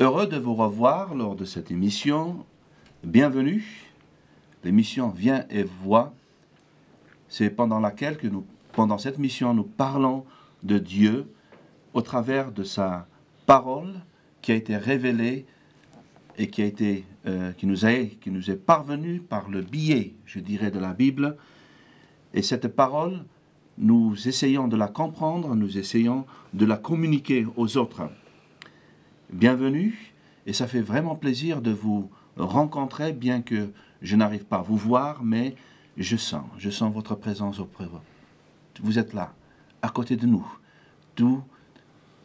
Heureux de vous revoir lors de cette émission. Bienvenue. L'émission Viens et vois. C'est pendant cette mission, nous parlons de Dieu au travers de sa parole qui a été révélée et qui nous est parvenue par le biais, je dirais, de la Bible. Et cette parole, nous essayons de la comprendre, nous essayons de la communiquer aux autres. Bienvenue, et ça fait vraiment plaisir de vous rencontrer, bien que je n'arrive pas à vous voir, mais je sens votre présence auprès de vous. Vous êtes là, à côté de nous, tout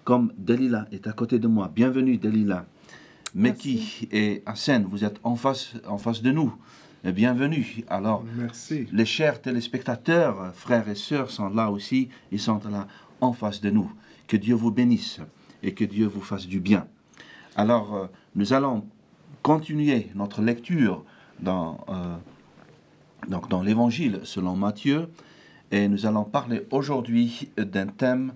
comme Delila est à côté de moi. Bienvenue Delila. Meki et Hassan, vous êtes en face de nous. Bienvenue. Alors, merci. Les chers téléspectateurs, frères et sœurs, sont là aussi. Ils sont là en face de nous. Que Dieu vous bénisse et que Dieu vous fasse du bien. Alors, nous allons continuer notre lecture dans l'Évangile selon Matthieu. Et nous allons parler aujourd'hui d'un thème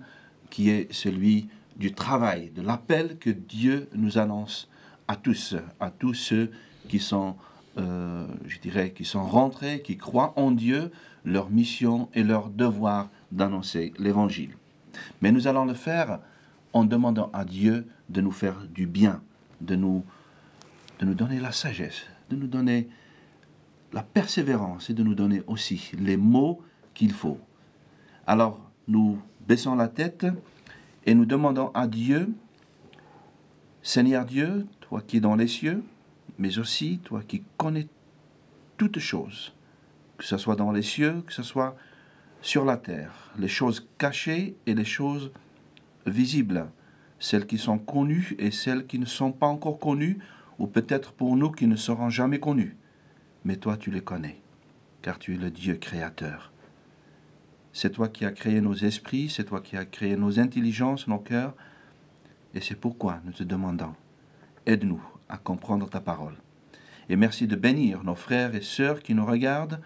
qui est celui du travail, de l'appel que Dieu nous annonce à tous ceux qui sont, qui sont rentrés, qui croient en Dieu, leur mission et leur devoir d'annoncer l'Évangile. Mais nous allons le faire en demandant à Dieu de nous faire du bien, de nous donner la sagesse, de nous donner la persévérance et de nous donner aussi les mots qu'il faut. Alors, nous baissons la tête et nous demandons à Dieu, Seigneur Dieu, toi qui es dans les cieux, mais aussi toi qui connais toutes choses, que ce soit dans les cieux, que ce soit sur la terre, les choses cachées et les choses visibles, celles qui sont connues et celles qui ne sont pas encore connues, ou peut-être pour nous qui ne seront jamais connues. Mais toi tu les connais, car tu es le Dieu créateur. C'est toi qui as créé nos esprits, c'est toi qui as créé nos intelligences, nos cœurs, et c'est pourquoi nous te demandons, aide-nous à comprendre ta parole. Et merci de bénir nos frères et sœurs qui nous regardent,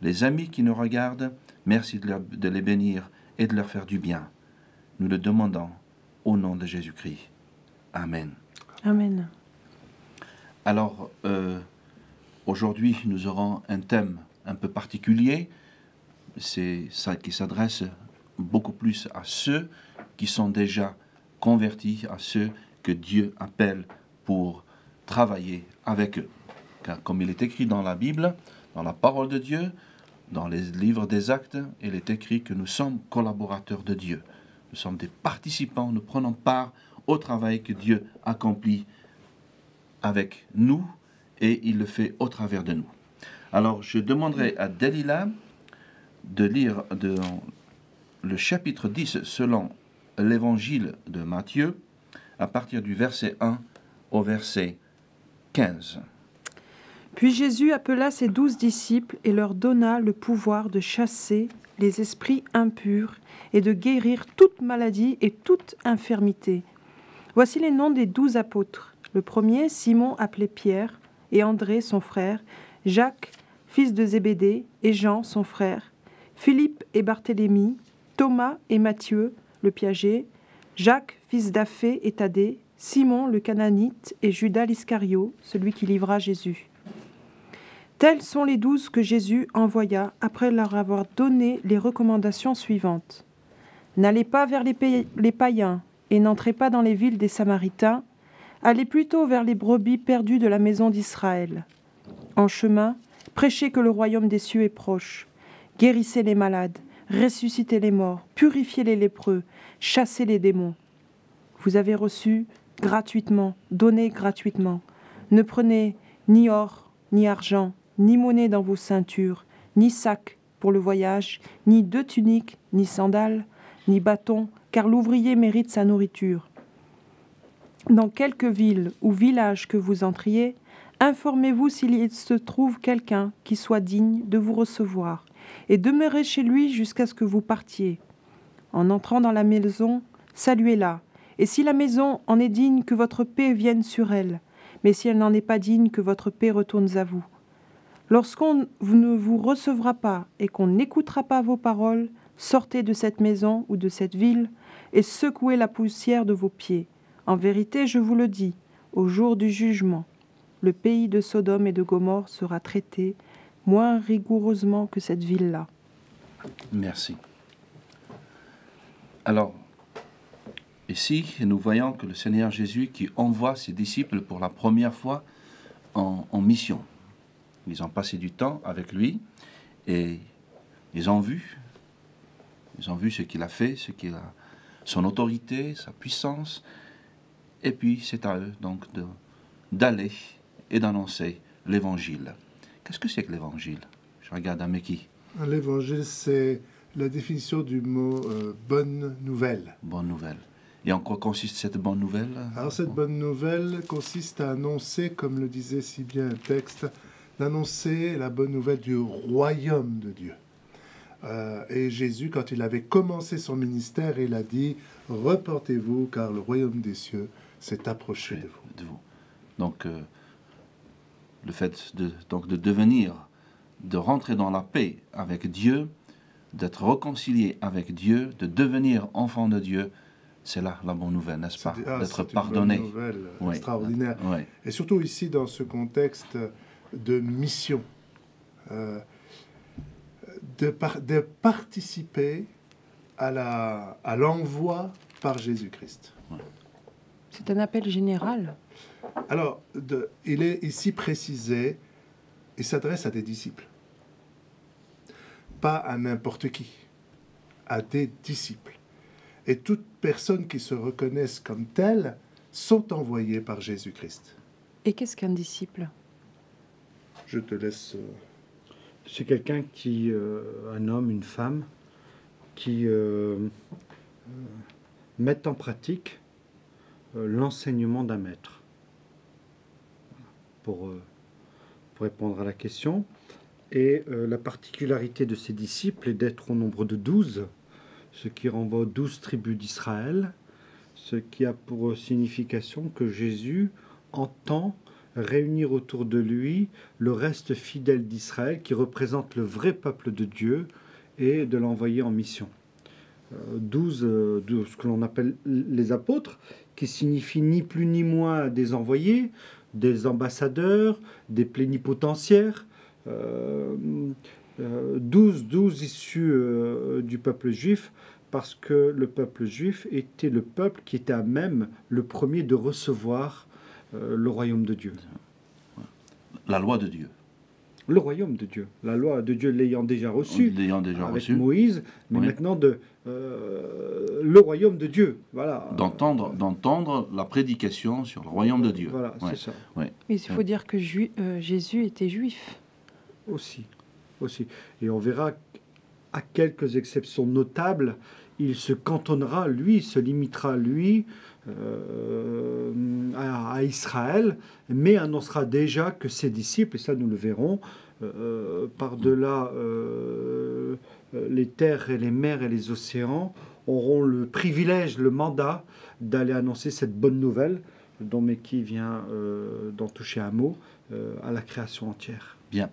les amis qui nous regardent, merci de les bénir et de leur faire du bien. Nous le demandons au nom de Jésus-Christ. Amen. Amen. Alors, aujourd'hui, nous aurons un thème un peu particulier. C'est ça qui s'adresse beaucoup plus à ceux qui sont déjà convertis, à ceux que Dieu appelle pour travailler avec eux. Car comme il est écrit dans la Bible, dans la parole de Dieu, dans les livres des Actes, il est écrit que nous sommes collaborateurs de Dieu. Nous sommes des participants, nous prenons part au travail que Dieu accomplit avec nous et il le fait au travers de nous. Alors, je demanderai à Delila de lire le chapitre 10 selon l'évangile de Matthieu, à partir du verset 1 au verset 15. Puis Jésus appela ses 12 disciples et leur donna le pouvoir de chasser les esprits impurs et de guérir toute maladie et toute infirmité. Voici les noms des 12 apôtres. Le premier, Simon appelé Pierre, et André son frère, Jacques, fils de Zébédée, et Jean son frère, Philippe et Barthélemy, Thomas et Matthieu, le Piaget, Jacques, fils d'Aphée et Thaddée, Simon le Cananite et Judas l'Iscario, celui qui livra Jésus. Tels sont les 12 que Jésus envoya après leur avoir donné les recommandations suivantes. N'allez pas vers les païens et n'entrez pas dans les villes des Samaritains, allez plutôt vers les brebis perdues de la maison d'Israël. En chemin, prêchez que le royaume des cieux est proche. Guérissez les malades, ressuscitez les morts, purifiez les lépreux, chassez les démons. Vous avez reçu gratuitement, donnez gratuitement. Ne prenez ni or, ni argent, ni monnaie dans vos ceintures, ni sac pour le voyage, ni 2 tuniques, ni sandales, ni bâton, car l'ouvrier mérite sa nourriture. Dans quelque ville ou village que vous entriez, informez-vous s'il se trouve quelqu'un qui soit digne de vous recevoir, et demeurez chez lui jusqu'à ce que vous partiez. En entrant dans la maison, saluez-la, et si la maison en est digne, que votre paix vienne sur elle, mais si elle n'en est pas digne, que votre paix retourne à vous. Lorsqu'on ne vous recevra pas et qu'on n'écoutera pas vos paroles, sortez de cette maison ou de cette ville et secouez la poussière de vos pieds. En vérité, je vous le dis, au jour du jugement. Le pays de Sodome et de Gomorrhe sera traité moins rigoureusement que cette ville-là. Merci. Alors, ici, nous voyons que le Seigneur Jésus qui envoie ses disciples pour la première fois en mission. Ils ont passé du temps avec lui et ils ont vu ce qu'il a fait, son autorité, sa puissance. Et puis, c'est à eux donc d'aller et d'annoncer l'évangile. Qu'est-ce que c'est que l'évangile? Je regarde à Meki. L'évangile, c'est la définition du mot bonne nouvelle. Bonne nouvelle. Et en quoi consiste cette bonne nouvelle? Alors cette bonne nouvelle consiste à annoncer, comme le disait si bien un texte, d'annoncer la bonne nouvelle du royaume de Dieu. Et Jésus, quand il avait commencé son ministère, il a dit « Reportez-vous, car le royaume des cieux s'est approché de vous. » Donc, le fait de devenir, de rentrer dans la paix avec Dieu, d'être réconcilié avec Dieu, de devenir enfant de Dieu, c'est là la bonne nouvelle, n'est-ce pas? D'être pardonné. C'est une bonne nouvelle extraordinaire. Oui. Et surtout ici, dans ce contexte de mission, de participer à l'envoi par Jésus-Christ. Ouais. C'est un appel général. Alors, il est ici précisé, il s'adresse à des disciples. Pas à n'importe qui, à des disciples. Et toutes personnes qui se reconnaissent comme telles sont envoyées par Jésus-Christ. Et qu'est-ce qu'un disciple? Je te laisse... C'est quelqu'un qui, un homme, une femme, qui met en pratique l'enseignement d'un maître. Pour répondre à la question. Et la particularité de ces disciples est d'être au nombre de 12, ce qui renvoie aux 12 tribus d'Israël, ce qui a pour signification que Jésus entend réunir autour de lui le reste fidèle d'Israël qui représente le vrai peuple de Dieu et de l'envoyer en mission. 12, ce que l'on appelle les apôtres, qui signifient ni plus ni moins des envoyés, des ambassadeurs, des plénipotentiaires, 12 issus du peuple juif, parce que le peuple juif était le peuple qui était à même le premier de recevoir le royaume de Dieu. La loi de Dieu. Le royaume de Dieu. La loi de Dieu l'ayant déjà reçue avec Moïse, mais maintenant le royaume de Dieu. Voilà. D'entendre la prédication sur le royaume de Dieu. Voilà, c'est ça. Mais il faut dire que Jésus était juif. Aussi. Et on verra à quelques exceptions notables, il se cantonnera, lui, se limitera, lui, à Israël, mais annoncera déjà que ses disciples, et ça nous le verrons, par-delà les terres et les mers et les océans, auront le privilège, le mandat d'aller annoncer cette bonne nouvelle dont Meki vient d'en toucher un mot, à la création entière. Bien.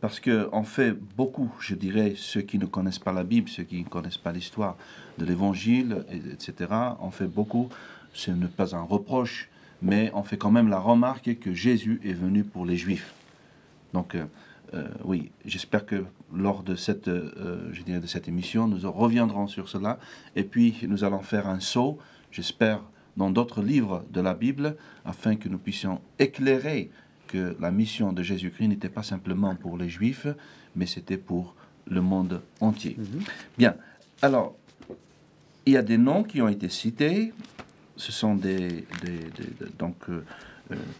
Parce qu'on fait beaucoup, je dirais, ceux qui ne connaissent pas la Bible, ceux qui ne connaissent pas l'histoire de l'Évangile, etc., on fait beaucoup, ce n'est pas un reproche, mais on fait quand même la remarque que Jésus est venu pour les Juifs. Donc, oui, j'espère que lors de cette, de cette émission, nous reviendrons sur cela, et puis nous allons faire un saut, j'espère, dans d'autres livres de la Bible, afin que nous puissions éclairer que la mission de Jésus-Christ n'était pas simplement pour les Juifs, mais c'était pour le monde entier. Bien, alors, il y a des noms qui ont été cités, ce sont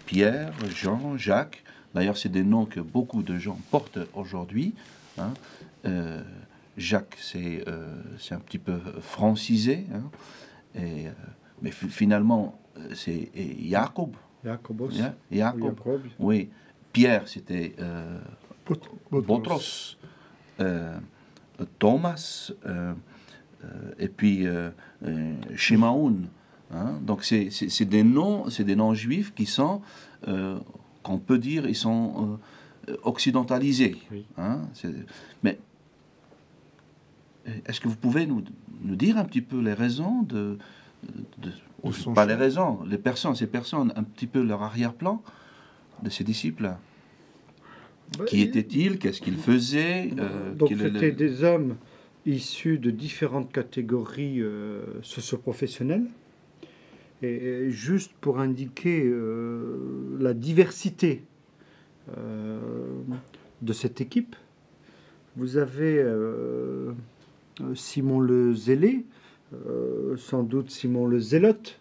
Pierre, Jean, Jacques, d'ailleurs c'est des noms que beaucoup de gens portent aujourd'hui, hein. Jacques, c'est un petit peu francisé, hein. Mais finalement, c'est Jacob. Jacob. Oui. Pierre, c'était Botros. Thomas. Et puis Shimaoun. Hein? Donc c'est des noms juifs qui sont, qu'on peut dire, ils sont occidentalisés. Oui. Hein? Mais est-ce que vous pouvez nous dire un petit peu les raisons de son pas choix. les raisons, ces personnes, un petit peu leur arrière-plan de ces disciples. Qui étaient-ils? Qu'est-ce qu'ils faisaient? Donc quel est le- c'était des hommes issus de différentes catégories socio-professionnelles. Et juste pour indiquer la diversité de cette équipe, vous avez Simon le Zélé, sans doute Simon le Zélote,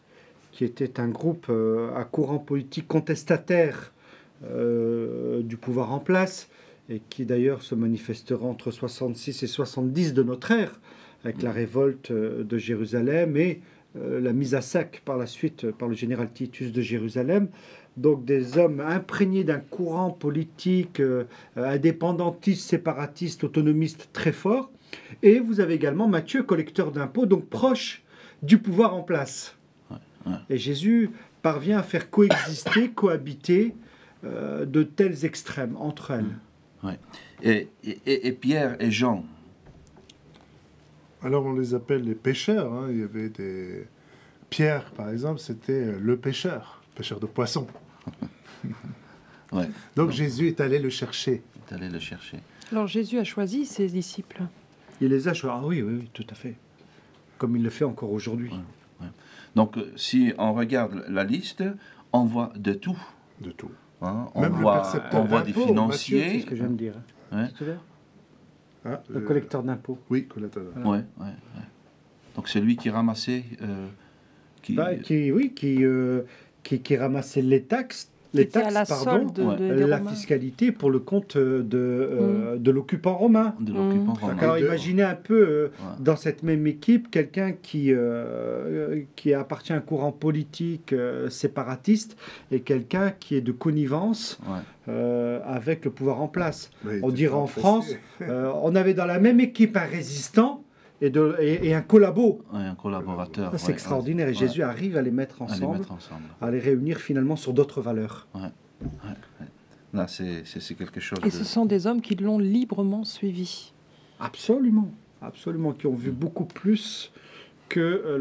qui était un groupe à courant politique contestataire du pouvoir en place, et qui d'ailleurs se manifestera entre 66 et 70 de notre ère, avec la révolte de Jérusalem et la mise à sac par la suite par le général Titus de Jérusalem. Donc des hommes imprégnés d'un courant politique indépendantiste, séparatiste, autonomiste très fort. Et vous avez également Matthieu, collecteur d'impôts, donc proche du pouvoir en place. Et Jésus parvient à faire coexister, cohabiter de tels extrêmes entre elles. Ouais. Et Pierre et Jean, Alors on les appelle les pêcheurs. Hein. Il y avait des... Pierre, par exemple, c'était le pêcheur de poissons. ouais, Donc Jésus est allé le chercher. est allé le chercher. Alors Jésus a choisi ses disciples. Il les a choisis. Ah oui, oui, oui, tout à fait. Comme il le fait encore aujourd'hui. Donc, si on regarde la liste, on voit de tout. De tout. Hein. Même le percepteur on voit des d'impôts, C'est financiers. ce que je viens de dire. Ouais. Tout à l'heure. Ah, Le collecteur d'impôts. Oui, collecteur. Ouais, ouais, ouais. Donc, c'est lui qui ramassait. Qui Qui ramassait les taxes, les C'était à taxes, la pardon, solde Ouais. des la Romains. fiscalité pour le compte de l'occupant romain. de l'occupant romain. Alors deux. imaginez un peu Ouais. dans cette même équipe quelqu'un qui appartient à un courant politique séparatiste et quelqu'un qui est de connivence Ouais. avec le pouvoir en place. Mais il On était dirait pas en pressé. France, on avait dans la même équipe un résistant et un collabo. Ouais, un collaborateur. Ça, c'est ouais, extraordinaire et ouais. Jésus arrive à les mettre À les ensemble, mettre ensemble. à les réunir finalement sur d'autres valeurs. Là, c'est quelque chose Et ce sont des hommes qui l'ont librement suivi. Absolument, absolument, qui ont vu beaucoup plus que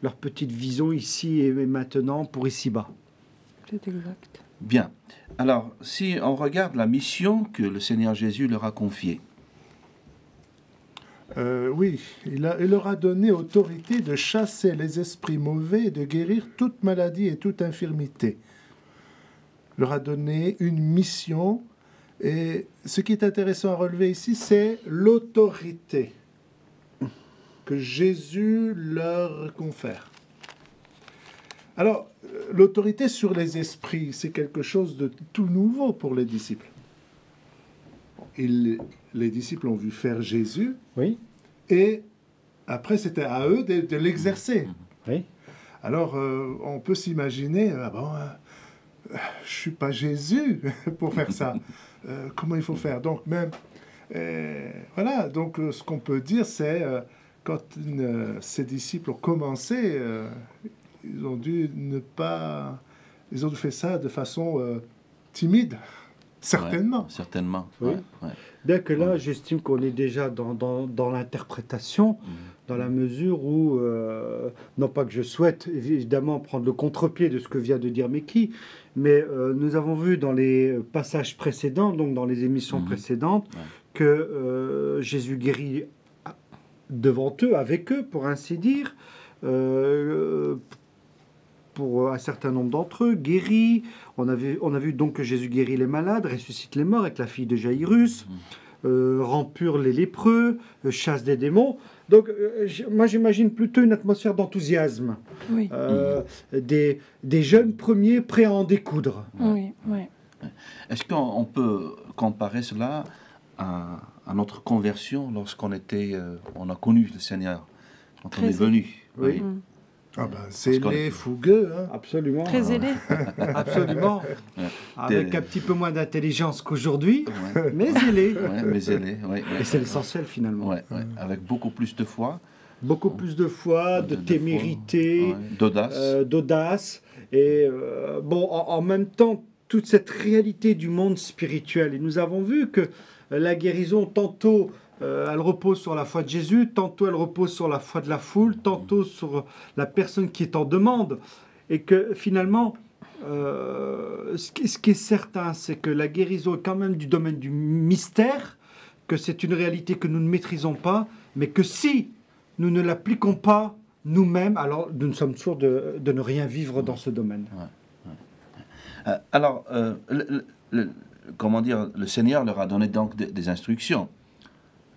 leur petite vision ici et maintenant pour ici-bas. C'est exact. Bien. Alors, si on regarde la mission que le Seigneur Jésus leur a confiée, Oui, il leur a donné autorité de chasser les esprits mauvais et de guérir toute maladie et toute infirmité. Il leur a donné une mission. Et ce qui est intéressant à relever ici, c'est l'autorité que Jésus leur confère. Alors, l'autorité sur les esprits, c'est quelque chose de tout nouveau pour les disciples. Les disciples ont vu faire Jésus, Oui, et après, c'était à eux de l'exercer. oui. Alors, on peut s'imaginer, je ne suis pas Jésus pour faire ça. Comment il faut faire? Donc, même, voilà, donc ce qu'on peut dire, c'est quand ces disciples ont commencé, ils ont dû ils ont dû faire ça de façon timide, certainement. Ouais, certainement. Oui. Ouais, ouais. Bien que là, j'estime qu'on est déjà dans l'interprétation, dans la mesure où, non pas que je souhaite évidemment prendre le contre-pied de ce que vient de dire Meki, mais nous avons vu dans les passages précédents, donc dans les émissions précédentes, que Jésus guérit devant eux, avec eux, pour ainsi dire, pour un certain nombre d'entre eux, guérit. On a vu donc que Jésus guérit les malades, ressuscite les morts avec la fille de Jaïrus, rend pur les lépreux, chasse des démons. Donc moi j'imagine plutôt une atmosphère d'enthousiasme. Oui, Des jeunes premiers prêts à en découdre. oui, oui. Est-ce qu'on peut comparer cela à notre conversion lorsqu'on on a connu le Seigneur, quand on Très est venu? Oui. Ah ben, c'est qu'on les est- fougueux. Hein. Absolument. Très zélé. Absolument. Avec un petit peu moins d'intelligence qu'aujourd'hui, mais zélé. Ouais, mais zélé, ouais, ouais. Et c'est l'essentiel finalement. Ouais, ouais. Avec beaucoup plus de foi, Beaucoup plus de foi, de témérité, ouais, d'audace. d'audace. Et en même temps, toute cette réalité du monde spirituel. Et nous avons vu que la guérison, tantôt elle repose sur la foi de Jésus, tantôt elle repose sur la foi de la foule, tantôt sur la personne qui est en demande. Et que finalement, ce qui est certain, c'est que la guérison est quand même du domaine du mystère, que c'est une réalité que nous ne maîtrisons pas, mais que si nous ne l'appliquons pas nous-mêmes, alors nous sommes sûrs de ne rien vivre dans ce domaine. Alors, comment dire, le Seigneur leur a donné donc des instructions.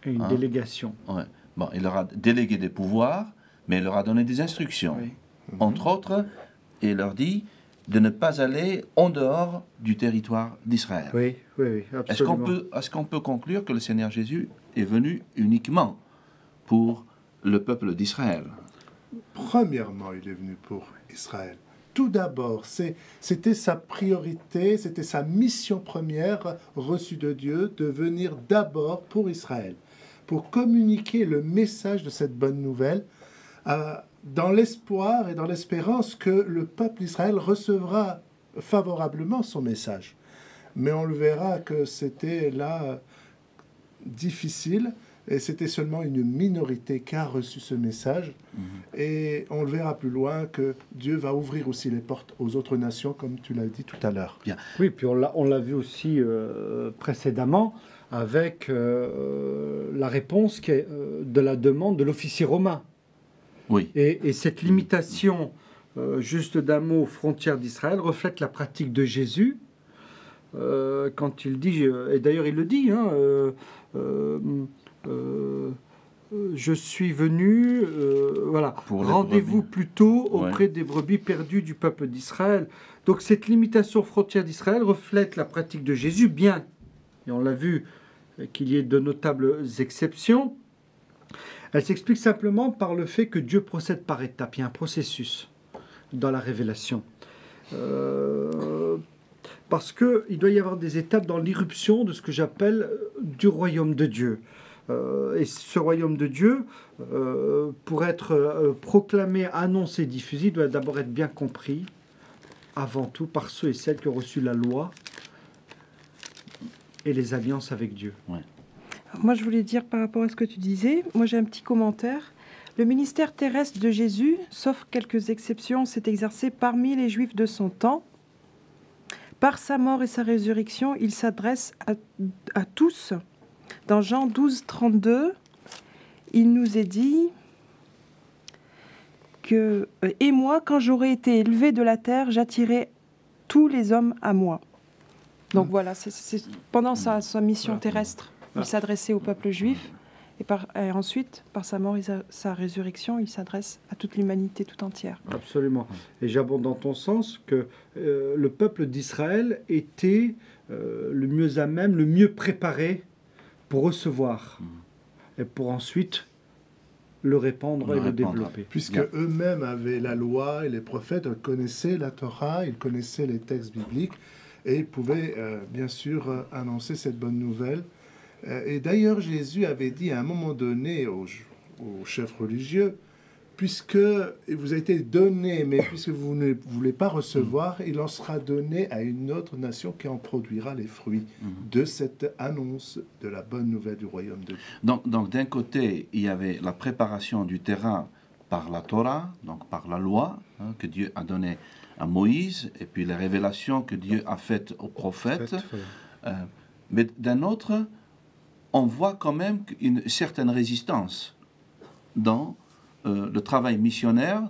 Et une délégation. Ouais. Bon, il leur a délégué des pouvoirs, mais il leur a donné des instructions. Oui. Entre autres, il leur dit de ne pas aller en dehors du territoire d'Israël. Oui, absolument. Est-ce qu'on peut conclure que le Seigneur Jésus est venu uniquement pour le peuple d'Israël? Premièrement, il est venu pour Israël. Tout d'abord, c'était sa priorité, c'était sa mission première reçue de Dieu de venir d'abord pour Israël, pour communiquer le message de cette bonne nouvelle dans l'espoir et dans l'espérance que le peuple d'Israël recevra favorablement son message. Mais on le verra que c'était là difficile. Et c'était seulement une minorité qui a reçu ce message. Et on le verra plus loin que Dieu va ouvrir aussi les portes aux autres nations, comme tu l'as dit tout à l'heure. Bien. Oui, puis on l'a vu aussi précédemment avec la réponse de la demande de l'officier romain. Oui. Et cette limitation juste d'un mot aux frontières d'Israël reflète la pratique de Jésus quand il dit, et d'ailleurs il le dit, je suis venu, voilà, rendez-vous plutôt auprès des brebis perdues du peuple d'Israël. Donc cette limitation aux frontières d'Israël reflète la pratique de Jésus, bien, et on l'a vu, qu'il y ait de notables exceptions. Elle s'explique simplement par le fait que Dieu procède par étapes. Il y a un processus dans la révélation. Parce qu'il doit y avoir des étapes dans l'irruption de ce que j'appelle du royaume de Dieu. Et ce royaume de Dieu, pour être proclamé, annoncé, diffusé, doit d'abord être bien compris, avant tout, par ceux et celles qui ont reçu la loi et les alliances avec Dieu. Ouais. Moi, je voulais dire par rapport à ce que tu disais, moi j'ai un petit commentaire. Le ministère terrestre de Jésus, sauf quelques exceptions, s'est exercé parmi les Juifs de son temps. Par sa mort et sa résurrection, il s'adresse à tous. Dans Jean 12, 32, il nous est dit que « Et moi, quand j'aurai été élevé de la terre, j'attirerai tous les hommes à moi. » Donc voilà, c'est pendant sa mission terrestre, il s'adressait au peuple juif. Et ensuite, par sa mort et sa résurrection, il s'adresse à toute l'humanité tout entière. Absolument. Et j'abonde dans ton sens que le peuple d'Israël était le mieux à même, le mieux préparé pour recevoir et pour ensuite le répandre et le développer. Puisque eux-mêmes avaient la loi et les prophètes, ils connaissaient la Torah, ils connaissaient les textes bibliques et ils pouvaient bien sûr annoncer cette bonne nouvelle. Et d'ailleurs, Jésus avait dit à un moment donné aux chefs religieux, puisque il vous a été donné, mais puisque vous ne voulez pas recevoir, il en sera donné à une autre nation qui en produira les fruits de cette annonce de la bonne nouvelle du royaume de Dieu. Donc d'un côté, il y avait la préparation du terrain par la Torah, donc par la loi que Dieu a donnée à Moïse, et puis les révélations que Dieu a faites aux prophètes. Mais d'un autre, on voit quand même une certaine résistance dans le travail missionnaire,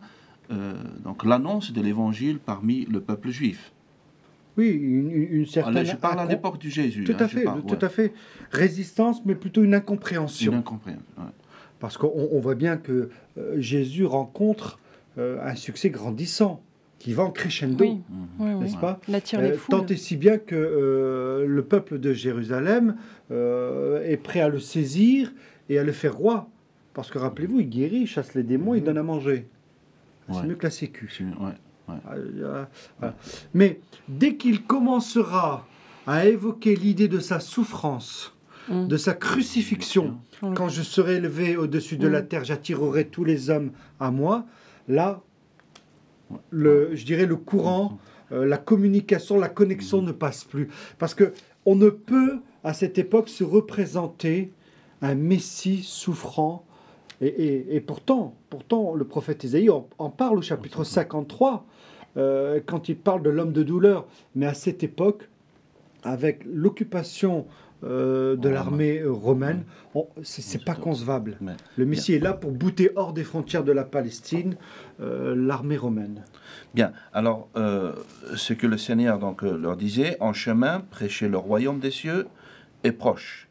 donc l'annonce de l'évangile parmi le peuple juif. Oui, une certaine... Je parle à l'époque du Jésus. Tout à fait, tout à fait. Résistance, mais plutôt une incompréhension. Une incompréhension, ouais. Parce qu'on voit bien que Jésus rencontre un succès grandissant, qui va en crescendo, n'est-ce pas? Il attire les foules. Tant et si bien que le peuple de Jérusalem est prêt à le saisir et à le faire roi. Parce que rappelez-vous, il guérit, il chasse les démons, il donne à manger. C'est mieux que la sécu. Mais dès qu'il commencera à évoquer l'idée de sa souffrance, de sa crucifixion, quand je serai élevé au-dessus de la terre, j'attirerai tous les hommes à moi, là, je dirais le courant, la communication, la connexion ne passe plus. Parce qu'on ne peut, à cette époque, se représenter un Messie souffrant. Et pourtant, le prophète Ésaïe en parle au chapitre 53, quand il parle de l'homme de douleur. Mais à cette époque, avec l'occupation de l'armée romaine, c'est pas concevable. Le Messie est là pour bouter hors des frontières de la Palestine l'armée romaine. Bien, alors, ce que le Seigneur donc, leur disait, en chemin, prêchez le royaume des cieux est proche.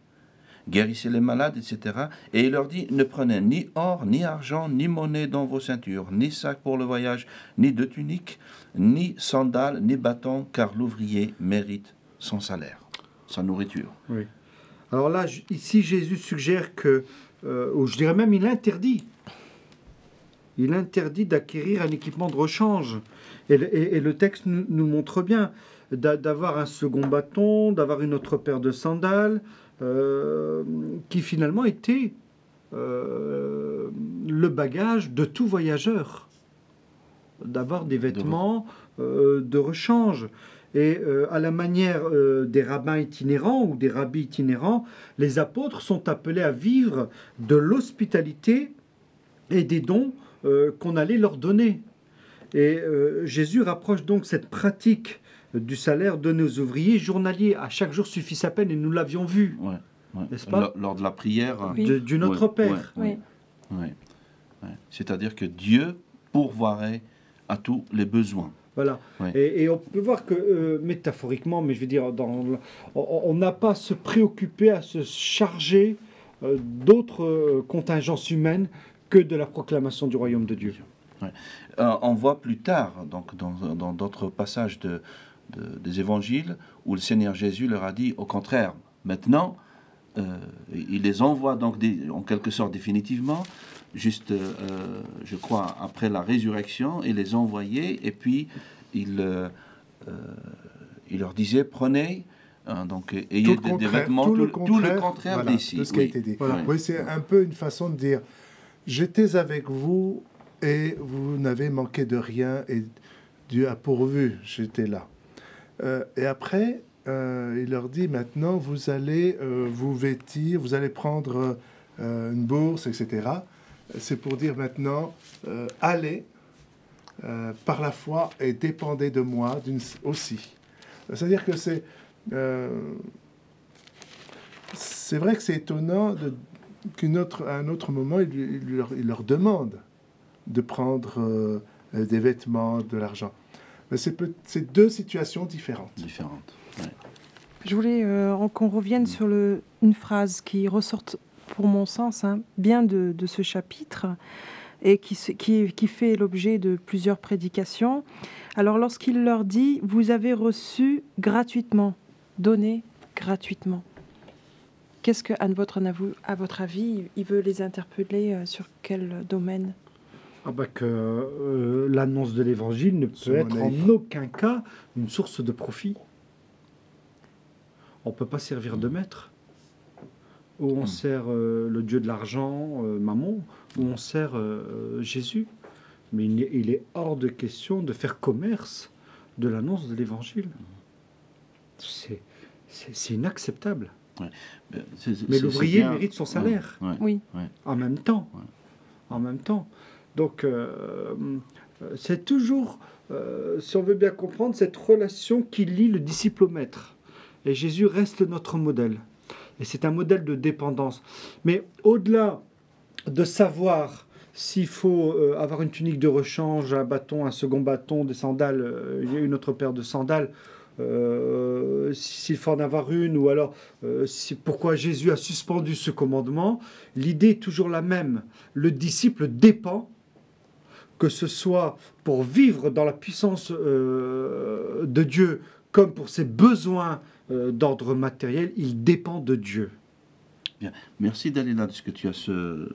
Guérissez les malades, etc. Et il leur dit, ne prenez ni or, ni argent, ni monnaie dans vos ceintures, ni sac pour le voyage, ni de tunique, ni sandales, ni bâton, car l'ouvrier mérite son salaire, sa nourriture. Oui. Alors là, ici, Jésus suggère que, ou je dirais même, il interdit d'acquérir un équipement de rechange. Et le texte nous montre bien d'avoir un second bâton, d'avoir une autre paire de sandales, qui finalement était le bagage de tout voyageur, d'avoir des vêtements de rechange. Et à la manière des rabbins itinérants ou des rabbis itinérants, les apôtres sont appelés à vivre de l'hospitalité et des dons qu'on allait leur donner. Et Jésus rapproche donc cette pratique du salaire donné aux ouvriers journaliers. À chaque jour suffit sa peine, et nous l'avions vu, n'est-ce pas, lors de la prière du Notre Père. Oui. C'est-à-dire que Dieu pourvoirait à tous les besoins. Voilà. Oui. Et on peut voir que, métaphoriquement, mais je veux dire, on n'a pas à se préoccuper, à se charger d'autres contingences humaines que de la proclamation du royaume de Dieu. Ouais. On voit plus tard, donc, dans d'autres passages des évangiles, où le Seigneur Jésus leur a dit, au contraire, maintenant, il les envoie donc en quelque sorte définitivement, juste, je crois, après la résurrection, il les envoyait, et puis il leur disait, prenez, donc ayez des vêtements, tout le contraire voilà, d'ici. De ce qui a été dit. Voilà. Oui, c'est un peu une façon de dire, j'étais avec vous, et vous n'avez manqué de rien, et Dieu a pourvu, j'étais là. Et après, il leur dit, maintenant, vous allez vous vêtir, vous allez prendre une bourse, etc. C'est pour dire maintenant, allez par la foi et dépendez de moi aussi. C'est-à-dire que c'est vrai que c'est étonnant qu'à un autre moment, il leur demande de prendre des vêtements, de l'argent. Mais c'est deux situations différentes. Ouais. Je voulais qu'on revienne sur une phrase qui ressort, pour mon sens, bien de ce chapitre, et qui fait l'objet de plusieurs prédications. Alors, lorsqu'il leur dit « Vous avez reçu gratuitement, donné gratuitement », qu'est-ce que, à votre avis, il veut les interpeller sur quel domaine ? Que l'annonce de l'évangile ne peut être en aucun cas une source de profit. On ne peut pas servir de maître. Ou on sert le dieu de l'argent, Mammon, ou on sert Jésus. Mais il est hors de question de faire commerce de l'annonce de l'évangile. C'est inacceptable. Ouais. Mais l'ouvrier mérite son salaire. Oui. En même temps. Ouais. En même temps. Donc, c'est toujours, si on veut bien comprendre, cette relation qui lie le disciple au maître. Et Jésus reste notre modèle. Et c'est un modèle de dépendance. Mais au-delà de savoir s'il faut avoir une tunique de rechange, un bâton, un second bâton, des sandales, une autre paire de sandales, s'il faut en avoir une, ou alors pourquoi Jésus a suspendu ce commandement, l'idée est toujours la même. Le disciple dépend, que ce soit pour vivre dans la puissance de Dieu, comme pour ses besoins d'ordre matériel, il dépend de Dieu. Bien. Merci Dalila de ce que tu as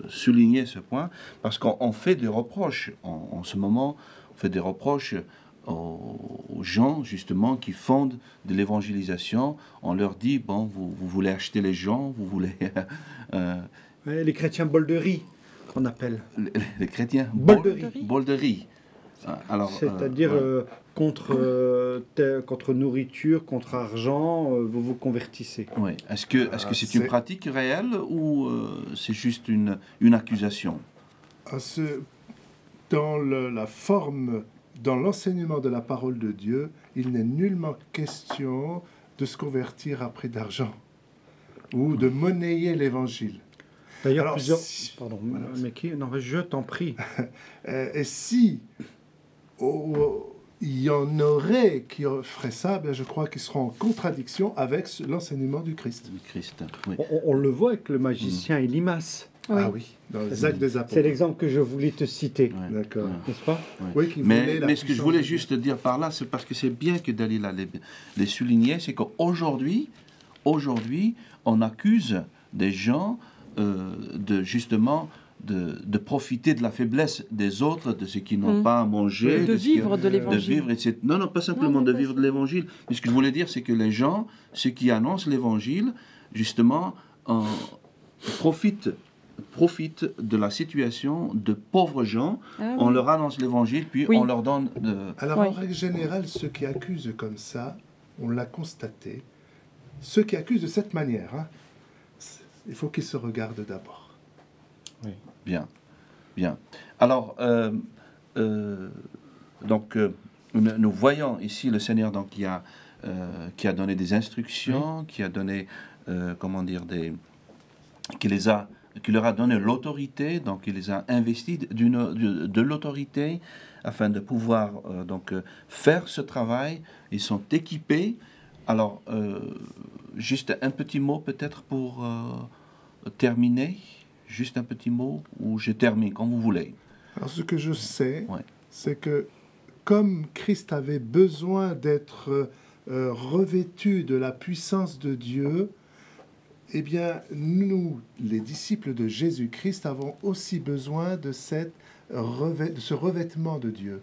souligné ce point, parce qu'on fait des reproches, en ce moment, on fait des reproches aux gens, justement, qui fondent de l'évangélisation. On leur dit, bon, vous voulez acheter les gens, vous voulez... Les chrétiens bolderie, qu'on appelle. Les chrétiens bolderie. Bolderie. Alors, C'est-à-dire ouais. contre nourriture, contre argent, vous vous convertissez. Oui. Est-ce que c'est une c'est- pratique réelle ou c'est juste une accusation? Dans la forme, dans l'enseignement de la parole de Dieu, il n'est nullement question de se convertir à prix d'argent ou de monnayer l'évangile. D'ailleurs, Alors, plusieurs... si- Pardon, voilà. mais qui... Non, mais je t'en prie. Et si il y en aurait qui feraient ça, ben je crois qu'ils seront en contradiction avec l'enseignement du Christ. Du Christ, oui. On le voit avec le magicien Elimas. Oui. Ah oui, dans les actes des apôtres. C'est l'exemple que je voulais te citer, Ouais. D'accord. Ouais. n'est-ce pas? Oui, qui voulait Mais, la mais ce que je puissance voulais de Dieu. juste dire par là, c'est parce que c'est bien que Dalila les soulignait, c'est qu'aujourd'hui, on accuse des gens justement de profiter de la faiblesse des autres, de ceux qui n'ont pas à manger, De ceux qui- vivre de de l'évangile. vivre, etc. Non, pas simplement Non, mais de pas vivre ça. de l'évangile. Mais ce que je voulais dire, c'est que les gens, ceux qui annoncent l'évangile, justement, profitent de la situation de pauvres gens. Ah On oui. leur annonce l'évangile, puis Oui. on leur donne... Alors, Oui. en règle générale, ceux qui accusent comme ça, on l'a constaté, ceux qui accusent de cette manière, hein, il faut qu'ils se regardent d'abord. Bien, bien. Alors, donc, nous voyons ici le Seigneur donc, qui a donné des instructions, qui a donné, comment dire, qui leur a donné l'autorité, donc il les a investis de l'autorité afin de pouvoir faire ce travail. Ils sont équipés. Alors, juste un petit mot peut-être pour terminer. Juste un petit mot, ou je termine, quand vous voulez. Alors, ce que je sais, Ouais. c'est que comme Christ avait besoin d'être revêtu de la puissance de Dieu, eh bien, nous, les disciples de Jésus-Christ, avons aussi besoin de ce revêtement de Dieu,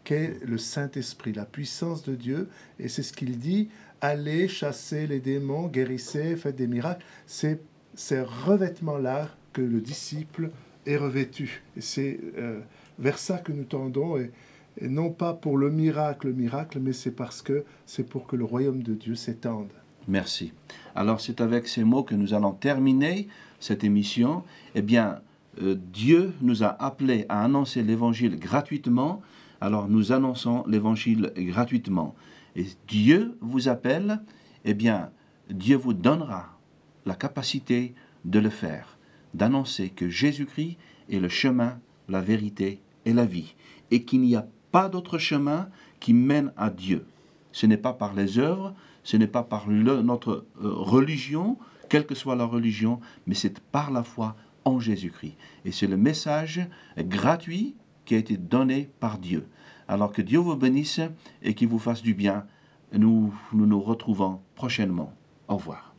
qu'est le Saint-Esprit, la puissance de Dieu. Et c'est ce qu'il dit, allez chasser les démons, guérissez, faites des miracles. C'est ces revêtements-là que le disciple est revêtu. Et c'est vers ça que nous tendons, et non pas pour le miracle, mais c'est parce que c'est pour que le royaume de Dieu s'étende. Merci. Alors c'est avec ces mots que nous allons terminer cette émission. Eh bien, Dieu nous a appelés à annoncer l'évangile gratuitement. Alors nous annonçons l'évangile gratuitement. Et Dieu vous appelle, eh bien, Dieu vous donnera la capacité de le faire, d'annoncer que Jésus-Christ est le chemin, la vérité et la vie, et qu'il n'y a pas d'autre chemin qui mène à Dieu. Ce n'est pas par les œuvres, ce n'est pas par notre religion, quelle que soit la religion, mais c'est par la foi en Jésus-Christ. Et c'est le message gratuit qui a été donné par Dieu. Alors que Dieu vous bénisse et qu'il vous fasse du bien. Nous nous retrouvons prochainement. Au revoir.